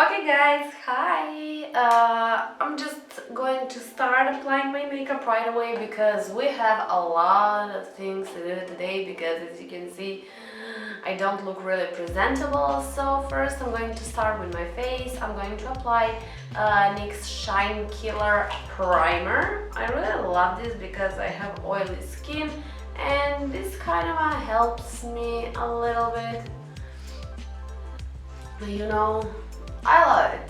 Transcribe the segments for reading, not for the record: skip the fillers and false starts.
Okay guys, hi! I'm just going to start applying my makeup right away because we have a lot of things to do today because as you can see I don't look really presentable. So first I'm going to start with my face. I'm going to apply NYX Shine Killer Primer. I really love this because I have oily skin and this kind of helps me a little bit. I love it.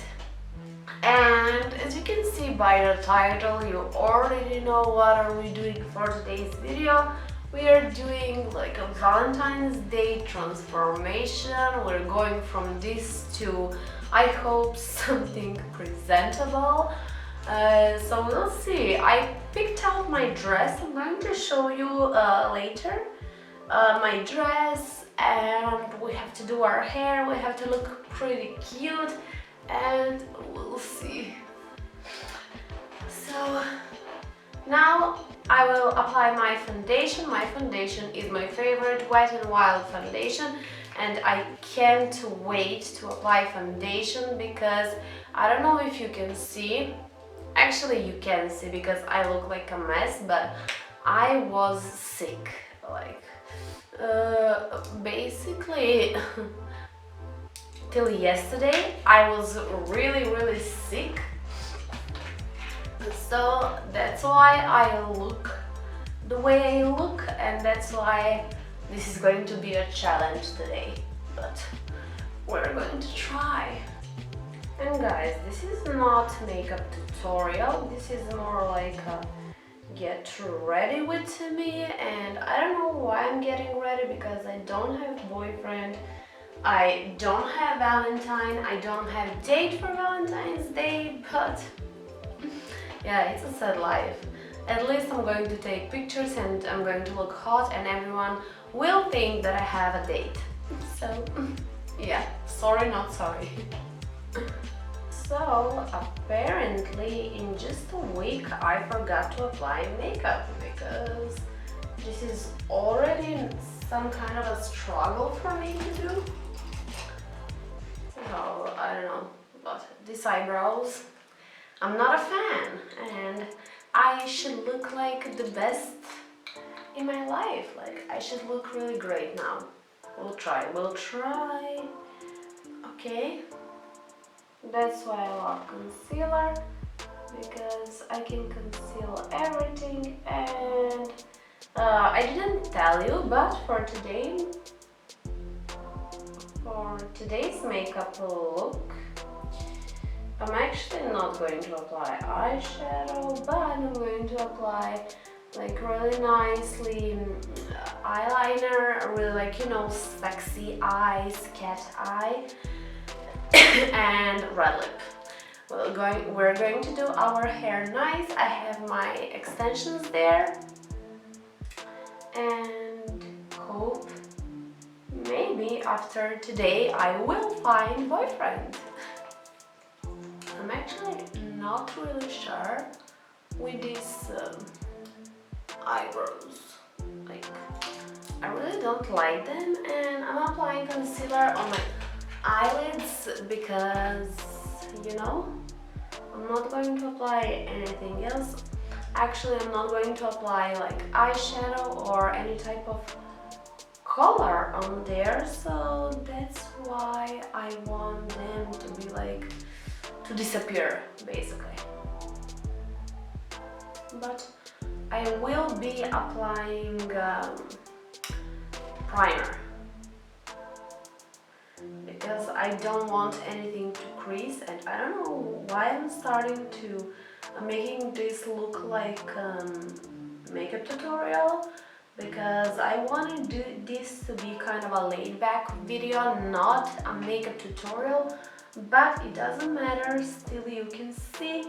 And as you can see by the title, you already know what are we doing for today's video. We are doing like a Valentine's Day transformation. We're going from this to, I hope, something presentable. So we'll see. I picked out my dress. I'm going to show you later my dress, and we have to do our hair. We have to look pretty cute, and we'll see. So now I will apply my foundation. My foundation is my favorite Wet n Wild foundation, and I can't wait to apply foundation because I don't know if you can see. Actually, you can see because I look like a mess, but I was sick. Basically till yesterday I was really sick, so that's why I look the way I look, and that's why this is going to be a challenge today, but we're going to try. And guys, this is not makeup tutorial, this is more like a get ready with me, and I don't know why I'm getting ready because I don't have a boyfriend, I don't have Valentine, I don't have date for Valentine's Day, but yeah, it's a sad life. At least I'm going to take pictures and I'm going to look hot and everyone will think that I have a date. So yeah, sorry not sorry. So apparently in just a week I forgot to apply makeup because this is already some kind of a struggle for me to do. So I don't know, but these eyebrows, I'm not a fan, and I should look like the best in my life. Like I should look really great now. We'll try. Okay. That's why I love concealer, because I can conceal everything. And I didn't tell you, but for today's makeup look, I'm actually not going to apply eyeshadow, but I'm going to apply like really nicely eyeliner, really like, sexy eyes, cat eye. And red lip. We're going to do our hair nice. I have my extensions there and hope maybe after today I will find boyfriend. I'm actually not really sure with these eyebrows. Like I really don't like them, and I'm applying concealer on my eyelids because I'm not going to apply anything else. Actually, I'm not going to apply like eyeshadow or any type of color on there, so that's why I want them to be like to disappear basically. But I will be applying primer because I don't want anything to crease, and I don't know why I'm starting to making this look like makeup tutorial, because I want to do this to be kind of a laid-back video, not a makeup tutorial, but it doesn't matter, still you can see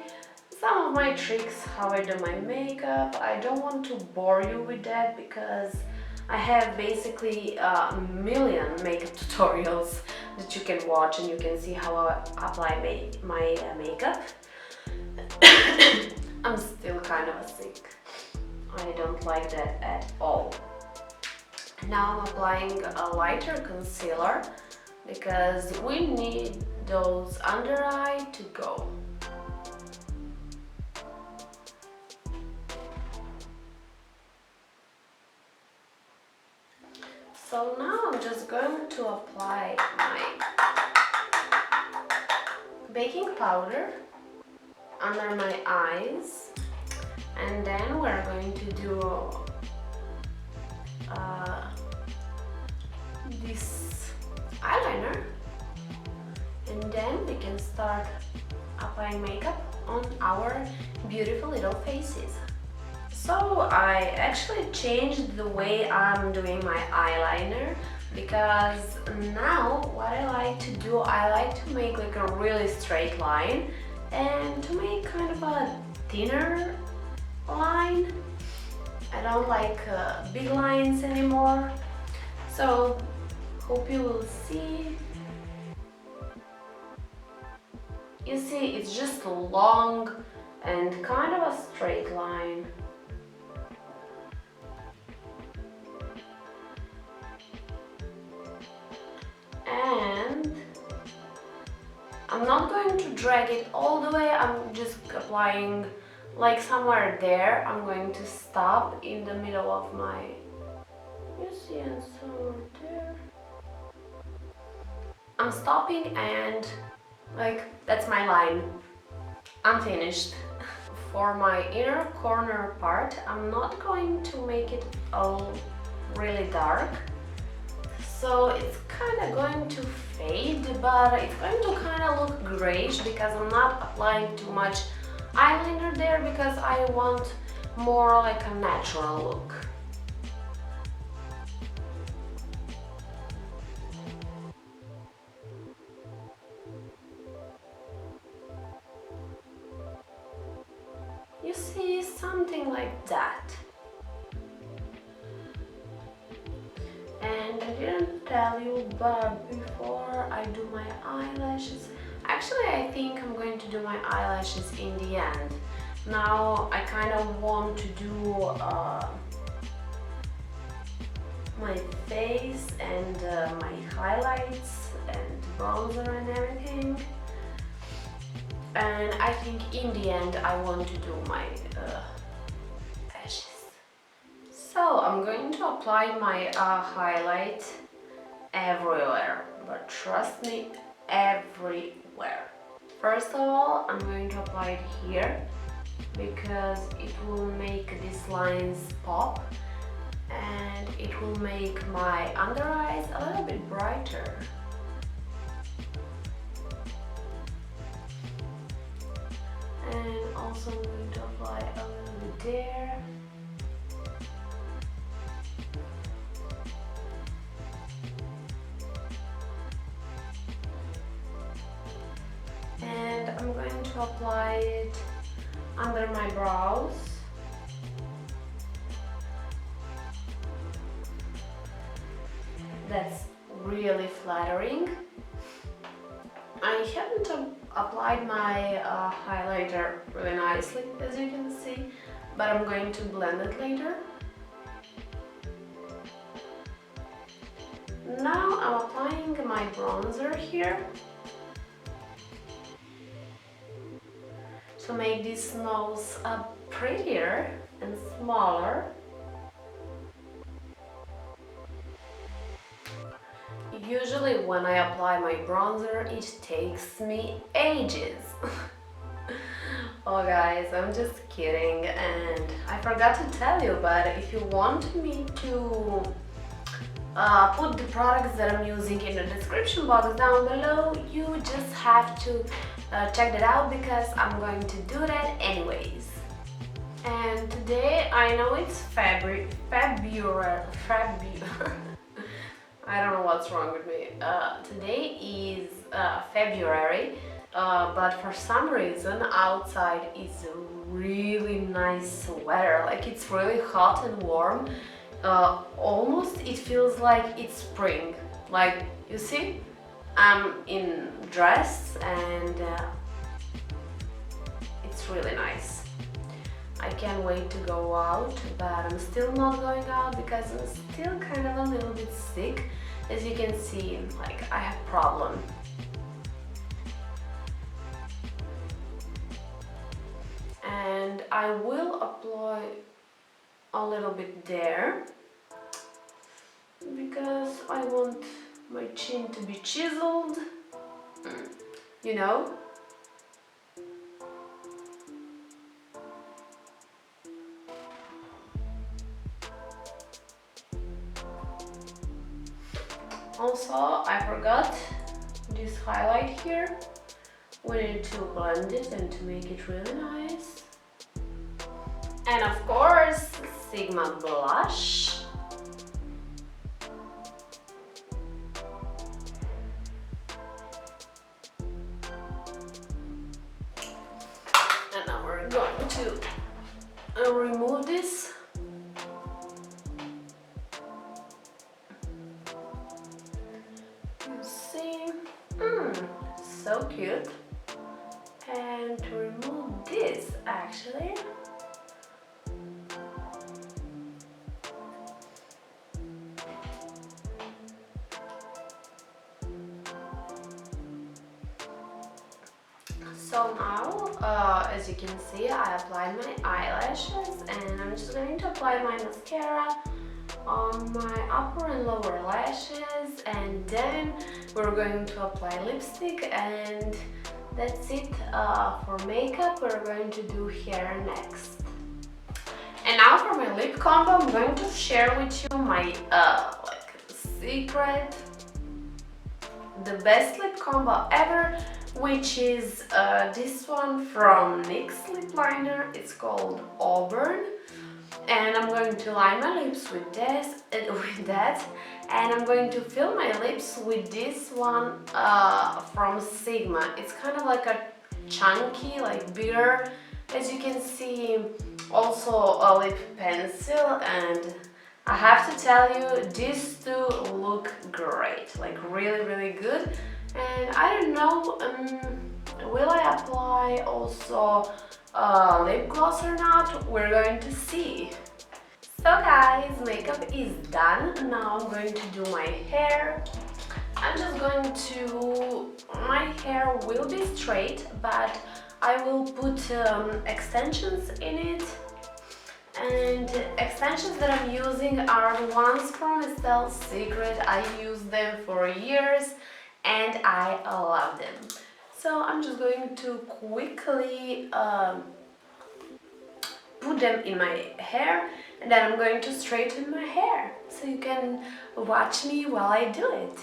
some of my tricks, how I do my makeup. I don't want to bore you with that because I have basically a million makeup tutorials that you can watch, and you can see how I apply my makeup. I'm still kind of sick. I don't like that at all. Now I'm applying a lighter concealer because we need those under eye to go. So now I'm just going to apply my baking powder under my eyes, and then we're going to do this eyeliner, and then we can start applying makeup on our beautiful little faces. So I actually changed the way I'm doing my eyeliner, because now what I like to do, I like to make like a really straight line and to make kind of a thinner line. I don't like big lines anymore. So hope you will see. You see, it's just long and kind of a straight line. And I'm not going to drag it all the way, I'm just applying like somewhere there. I'm going to stop in the middle of my, you see, and somewhere there. I'm stopping and like that's my line. I'm finished. For my inner corner part, I'm not going to make it all really dark. So it's kind of going to fade, but it's going to kind of look grayish because I'm not applying too much eyeliner there, because I want more like a natural look. You see, something like that. And I didn't tell you, but before I do my eyelashes, actually I think I'm going to do my eyelashes in the end. Now I kind of want to do my face and my highlights and bronzer and everything. And I think in the end I want to do my lashes. So I'm going to apply my highlight everywhere, but trust me, everywhere. First of all, I'm going to apply it here because it will make these lines pop and it will make my under eyes a little bit brighter. And also I'm going to apply a little bit there. And I'm going to apply it under my brows. That's really flattering. I haven't applied my highlighter really nicely, as you can see, but I'm going to blend it later. Now I'm applying my bronzer here to make this nose prettier and smaller. Usually when I apply my bronzer, it takes me ages. Oh guys, I'm just kidding, and I forgot to tell you, but if you want me to put the products that I'm using in the description box down below, you just have to check that out, because I'm going to do that anyways. And today, I know it's February. I don't know what's wrong with me. Today is February, but for some reason outside is really nice weather. Like it's really hot and warm. Almost it feels like it's spring. Like you see, I'm in dress and it's really nice. I can't wait to go out, but I'm still not going out because I'm still kind of a little bit sick. As you can see, like I have problem. I will apply a little bit there because I want my chin to be chiseled, you know. Also, I forgot this highlight here. We need to blend it and to make it really nice. And of course, Sigma blush. And now we're going to remove this. You see? So cute. And to remove this, actually, so now, as you can see, I applied my eyelashes and I'm just going to apply my mascara on my upper and lower lashes, and then we're going to apply lipstick, and that's it for makeup. We're going to do hair next. And now for my lip combo, I'm going to share with you my secret, the best lip combo ever, which is this one from NYX lip liner. It's called Auburn, and I'm going to line my lips with this, and I'm going to fill my lips with this one from Sigma. It's kind of like a chunky, like bigger, as you can see. Also a lip pencil, and I have to tell you, these two look great, like really good. And I don't know, will I apply also lip gloss or not? We're going to see. So guys, makeup is done. Now I'm going to do my hair. I'm just going to, my hair will be straight, but I will put extensions in it. And extensions that I'm using are the ones from Estelle Secret. I use them for years and I love them. So I'm just going to quickly put them in my hair, and then I'm going to straighten my hair so you can watch me while I do it.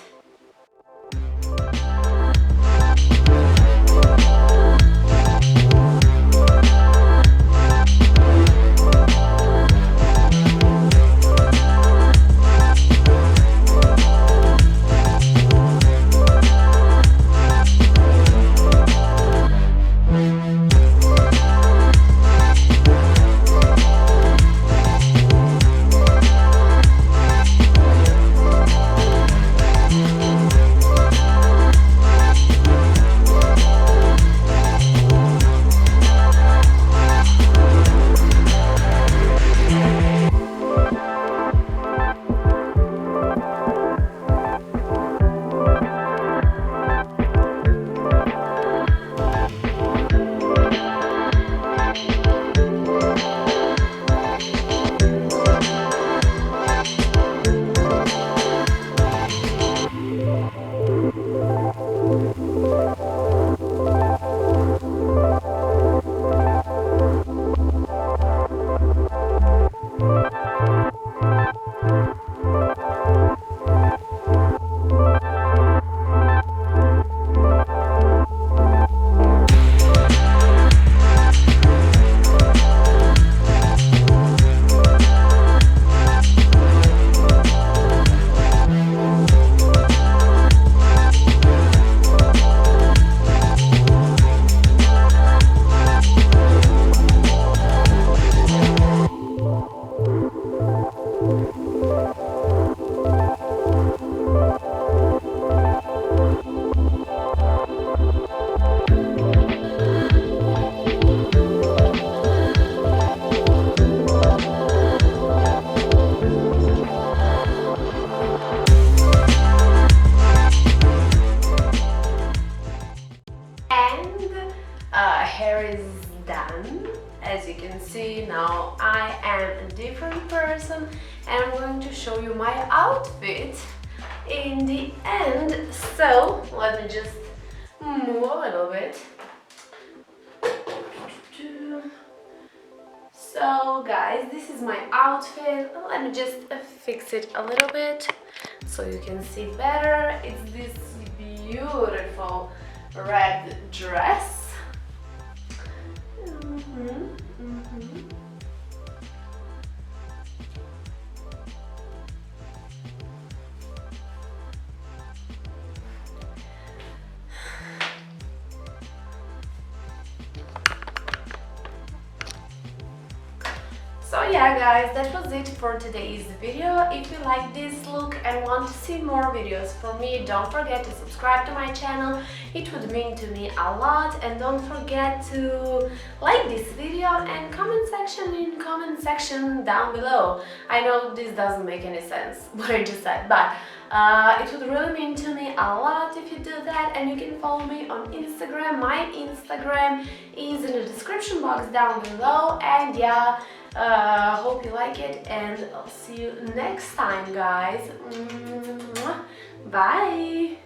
Hair is done. As you can see, now I am a different person and I'm going to show you my outfit in the end. So let me just move a little bit. So guys, this is my outfit. Let me just fix it a little bit so you can see better. It's this beautiful red dress. So yeah guys, that was it for today's video. If you like this look and want to see more videos from me, don't forget to subscribe to my channel. It would mean to me a lot, and don't forget to like this video and comment section down below. I know this doesn't make any sense what I just said, but it would really mean to me a lot if you do that, and you can follow me on Instagram. My Instagram is in the description box down below, and yeah, hope you like it, and I'll see you next time guys. Bye!